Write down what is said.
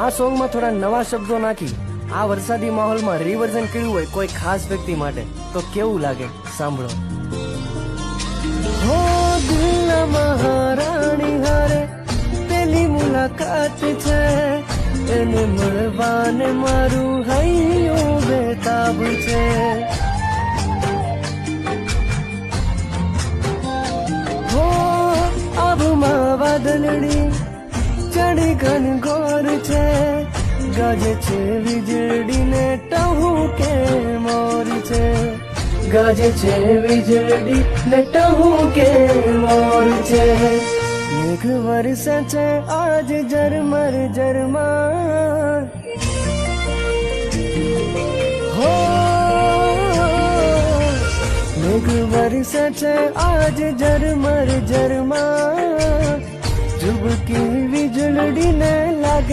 આ સોંગમાં થોડા નવા શબ્દો નાખી આ વરસાદી માહોલમાં રિવર્ઝન કર્યું હોય કોઈ ખાસ વ્યક્તિ માટે તો કેવું લાગે સાંભળો. હો દિલના મહારાણી હારે પેલી મુલાકાત છે, એને મળવાને મારું હૈયું બેતાબ છે. હો આબમાં વાદળડી ચડી ઘનઘોર છે, ગાજે છે વીજળી ને ટહું કે મોર છે, ગાજે છે વીજળી ને ટહું કે મોર છે. મેઘ વરસે છે આજ ઝરમર ઝરમર, હો મેઘ વરસે છે આજ ઝરમર ઝરમર, ઝુબકી વીજળી ને લાગે